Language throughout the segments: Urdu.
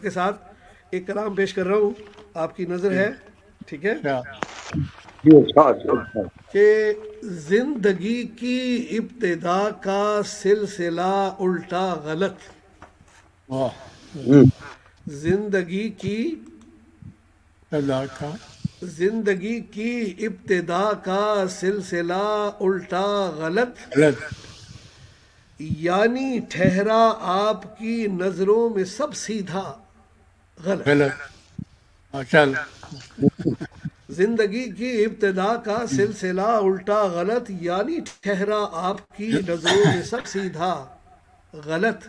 کے ساتھ ایک کلام پیش کر رہا ہوں، آپ کی نظر ہے، ٹھیک ہے؟ کہ زندگی کی ابتدا کا سلسلہ الٹا غلط، زندگی کی ابتدا کا سلسلہ الٹا غلط، یعنی ٹھہرا آپ کی نظروں میں سب سیدھا غلط، زندگی کی ابتدا کا سلسلہ الٹا غلط، یعنی ٹھہرا آپ کی نظروں میں سب سیدھا غلط،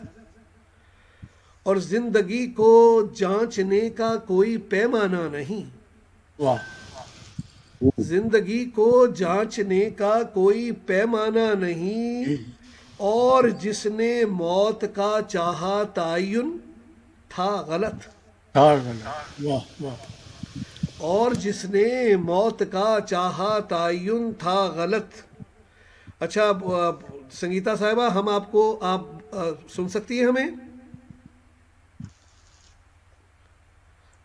اور زندگی کو جانچنے کا کوئی پیمانہ نہیں، زندگی کو جانچنے کا کوئی پیمانہ نہیں، اور جس نے موت کا چاہا تعین تھا غلط، اور جس نے موت کا چاہا تعین تھا غلط۔ اچھا سنگیتا صاحبہ، ہم آپ سن سکتی ہیں ہمیں؟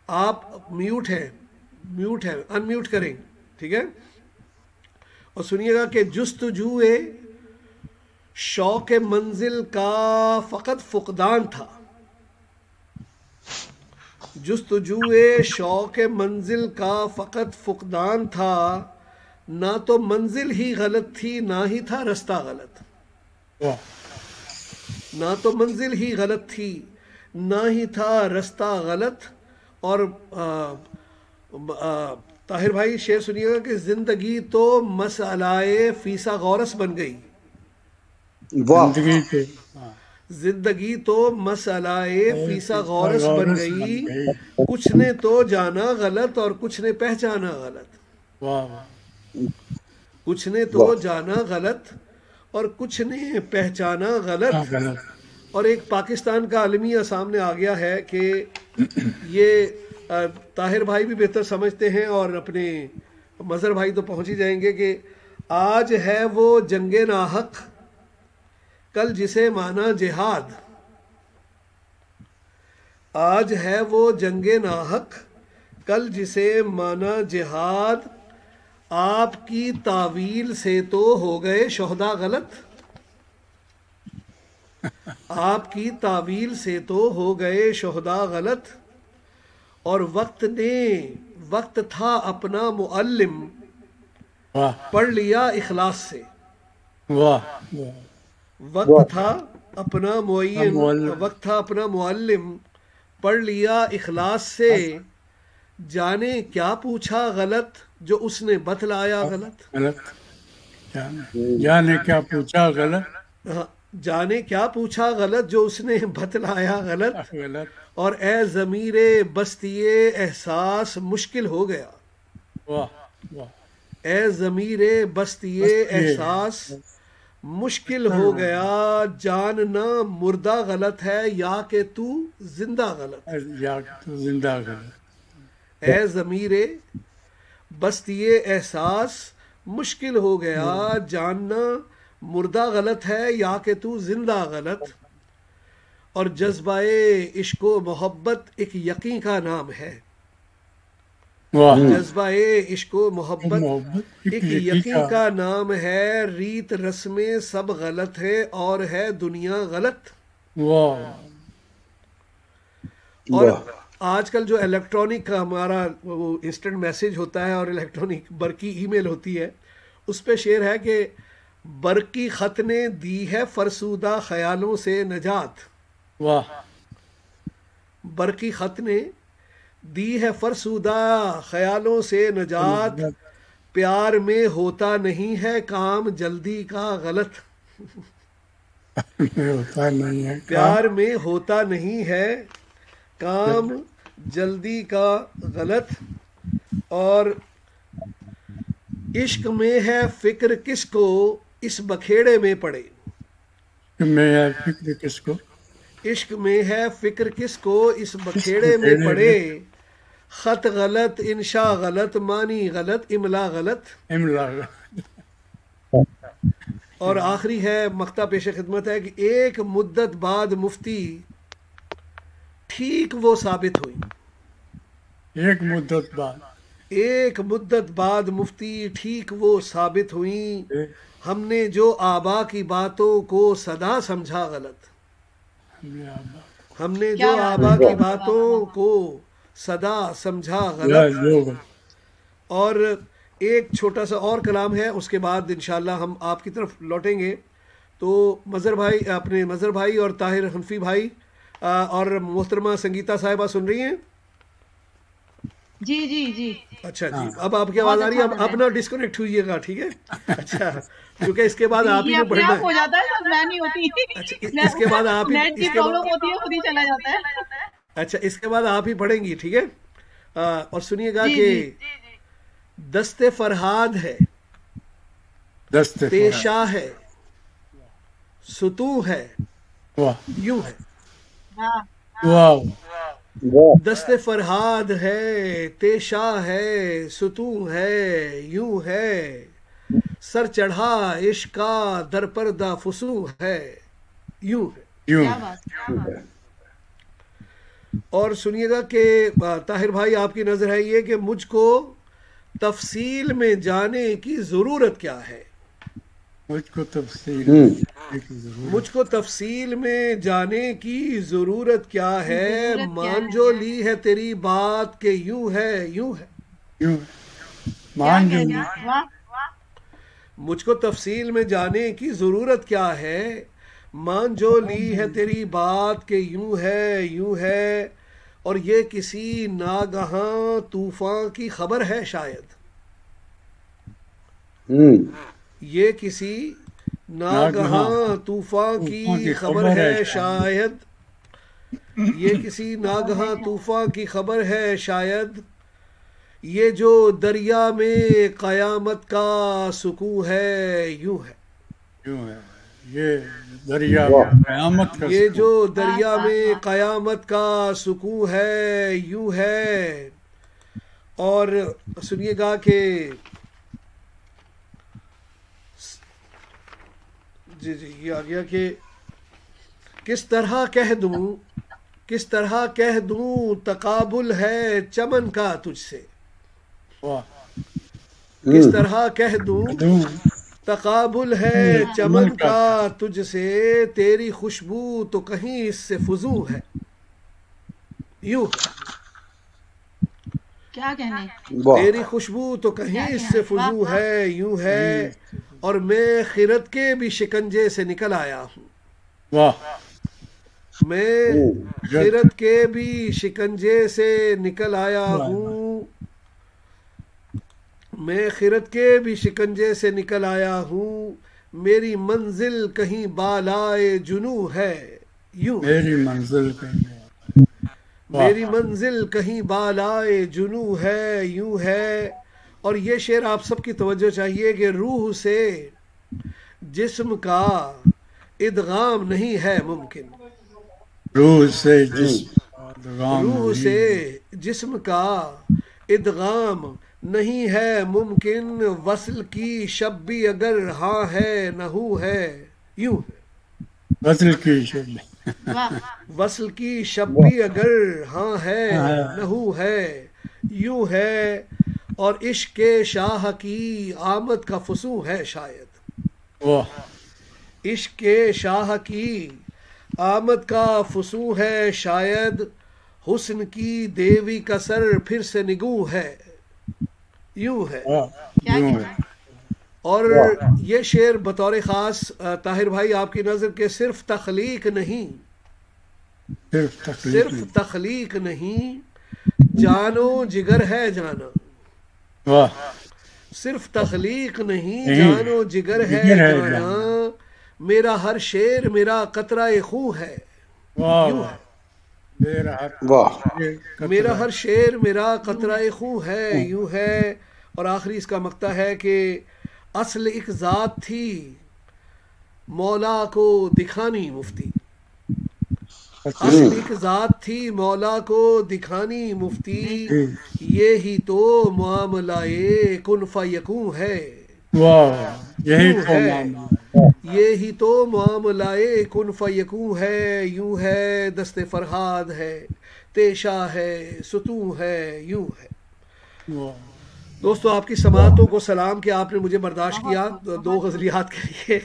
آپ میوٹ ہے، ان میوٹ کریں، ٹھیک ہے؟ اور سنیے گا کہ جستجوئے شوق منزل کا فقط فقدان تھا، جستجوئے شوق منزل کا فقط فقدان تھا، نہ تو منزل ہی غلط تھی نہ ہی تھا رستہ غلط، نہ تو منزل ہی غلط تھی نہ ہی تھا رستہ غلط۔ اور طاہر بھائی شعر سنیے گا کہ زندگی تو مسئلہ فیسا غورس بن گئی، زندگی تو مسئلہ فیسا غورس بن گئی، کچھ نے تو جانا غلط اور کچھ نے پہچانا غلط، کچھ نے تو جانا غلط اور کچھ نے پہچانا غلط۔ اور ایک پاکستان کا المیہ سامنے آ گیا ہے کہ یہ طاہر بھائی بھی بہتر سمجھتے ہیں اور اپنے مظہر بھائی تو پہنچ ہی جائیں گے، کہ آج ہے وہ جنگ ناحق کل جسے مانا جہاد، آج ہے وہ جنگ ناحق کل جسے مانا جہاد، آپ کی تعویل سے تو ہو گئے شہداء غلط، آپ کی تعویل سے تو ہو گئے شہداء غلط، اور وقت تھا اپنا معلم پڑھ لیا اخلاص سے، وقت تھا اپنا معلم پڑھ لیا اخلاص سے، جانے کیا پوچھا غلط جو اس نے بتلایا غلط، جانے کیا پوچھا غلط، جانے کیا پوچھا غلط جو اس نے بتلایا غلط، اور اے ضمیر بستی احساس مشکل ہو گیا، اے ضمیر بستی احساس مشکل ہو گیا، جاننا مردہ غلط ہے یا کہ تو زندہ غلط، اے ضمیر بستی احساس مشکل ہو گیا، جاننا مردہ غلط ہے یا کہ تو زندہ غلط، اور جذبہ عشق و محبت ایک یقین کا نام ہے، جذبہ عشق و محبت ایک یقین کا نام ہے، ریت رسمیں سب غلط ہے اور ہے دنیا غلط۔ اور آج کل جو الیکٹرانک کا ہمارا وہ انسٹنٹ میسیج ہوتا ہے اور الیکٹرانک برقی ای میل ہوتی ہے، اس پہ شعر ہے کہ برقی خط نے دی ہے فرسودہ خیالوں سے نجات، برقی خط نے دی ہے فرسودہ خیالوں سے نجات، پیار میں ہوتا نہیں ہے کام جلدی کا غلط، پیار میں ہوتا نہیں ہے کام جلدی کا غلط، اور عشق میں ہے فکر کس کو اس بکھیڑے میں پڑے، فکر کس کو، عشق میں ہے فکر کس کو اس بکھیڑے میں پڑے، خط غلط انشاء غلط معنی غلط املا غلط۔ اور آخری ہے مقطع پیش خدمت ہے کہ ایک مدت بعد مفتی ٹھیک وہ ثابت ہوئی. ایک مدت بعد ایک مدت بعد مفتی ٹھیک وہ ثابت ہوئیں. ہم نے جو آبا کی باتوں کو صدا سمجھا غلط. ہم نے جو آبا کی باتوں کو صدا سمجھا غلط. اور ایک چھوٹا سا اور کلام ہے، اس کے بعد انشاءاللہ ہم آپ کی طرف لوٹیں گے. تو مظہر بھائی، اپنے مظہر بھائی اور طاہر حنفی بھائی اور محترمہ سنگیتا صاحبہ سن رہی ہیں؟ جی جی جی. اچھا جی، اب آپ کی آواز آ رہی ہے. اب اپنا ڈسکنیکٹ ہوئیے گا، ٹھیک ہے؟ اچھا، کیونکہ اس کے بعد آپ ہی نے پڑھنا ہے. ہو جاتا ہے، میں نہیں ہوتی. اچھا، اس کے بعد آپ ہی، نیٹ کی پرابلم ہوتی ہے، خود ہی چلا جاتا ہے. اچھا، اس کے بعد آپ ہی پڑھیں گی، ٹھیک ہے؟ اور سنیے گا کہ دست فرہاد ہے، پیشہ ہے، ستو ہے، یوں ہے. دست فرہاد ہے، تیشا ہے، ستوں ہے، یوں ہے. سر چڑھا عشق کا در پردہ فسوں ہے، یوں ہے. اور سنیے گا کہ طاہر بھائی آپ کی نظر ہے یہ کہ مجھ کو تفصیل میں جانے کی ضرورت کیا ہے. مجھ کو تفصیل میں جانے کی ضرورت کیا ہے. مان جو لی ہے تیری بات کہ یوں ہے، یوں ہے. مجھ کو تفصیل میں جانے کی ضرورت کیا ہے. مان جو لی ہے تیری بات کہ یوں ہے، یوں ہے. اور یہ کسی ناگہاں طوفان کی خبر ہے شاید. یہ کسی ناگہاں طوفان کی خبر ہے شاید. یہ کسی ناگہاں طوفان کی خبر ہے شاید. یہ جو دریا میں قیامت کا سکون ہے، یوں ہے. یہ دریا میں قیامت کا، یہ جو دریا میں قیامت کا سکون ہے، یوں ہے. اور سنیے گا کہ جی یہ آ گیا کہ کس طرح کہہ دوں تقابل ہے چمن کا تجھ سے. کس طرح کہہ دوں تقابل ہے چمن کا تجھ سے. تیری خوشبو تو کہیں اس سے فزوں ہے، یوں کیا کہنے. تیری خوشبو تو کہیں اس سے فزوں ہے، یوں ہے. اور میں خرد کے بھی شکنجے سے نکل آیا ہوں. میں خرد کے بھی شکنجے سے نکل آیا ہوں. میں خرد کے بھی شکنجے سے نکل آیا ہوں. میری منزل کہیں بالائے جنوں ہے، یوں. میری منزل کہیں بالائے جنوں ہے، یوں ہے. اور یہ شعر آپ سب کی توجہ چاہیے کہ روح سے جسم کا ادغام نہیں ہے ممکن. روح سے جسم کا ادغام نہیں ہے ممکن. وصل کی شب بھی اگر ہاں ہے نہ ہو ہے، یوں. وصل کی شب بھی اگر ہاں ہے نہ ہو ہے، یوں ہے. اور عشق کے شاہ کی آمد کا فسوں ہے شاید. عشق کے شاہ کی آمد کا فسوں ہے شاید. حسن کی دیوی کا سر پھر سے نگوں ہے، یوں ہے. اور یہ شعر بطور خاص طاہر بھائی آپ کی نظر کے صرف تخلیق نہیں جانو جگر ہے جانا. صرف تخلیق نہیں جانو جگر ہے جانا. میرا ہر شعر میرا قطرہ خوں ہے، یوں ہے. میرا ہر شعر میرا قطرہ خوں ہے، یوں ہے. اور آخری اس کا مقطع ہے کہ اصل ایک ذات تھی مولا کو دکھانی مفتی. اصل ایک ذات تھی مولا کو دکھانی مفتی. یہی تو معاملہ کن فیکون ہے، یہی تو معاملہ کن فیکون ہے، یوں ہے. دست فرہاد ہے، تیشا ہے ستوں ہے یوں ہے. واہ دوستو آپ کی سماعتوں کو سلام کہ آپ نے مجھے برداشت کیا بہت دو غزلیات کے لیے.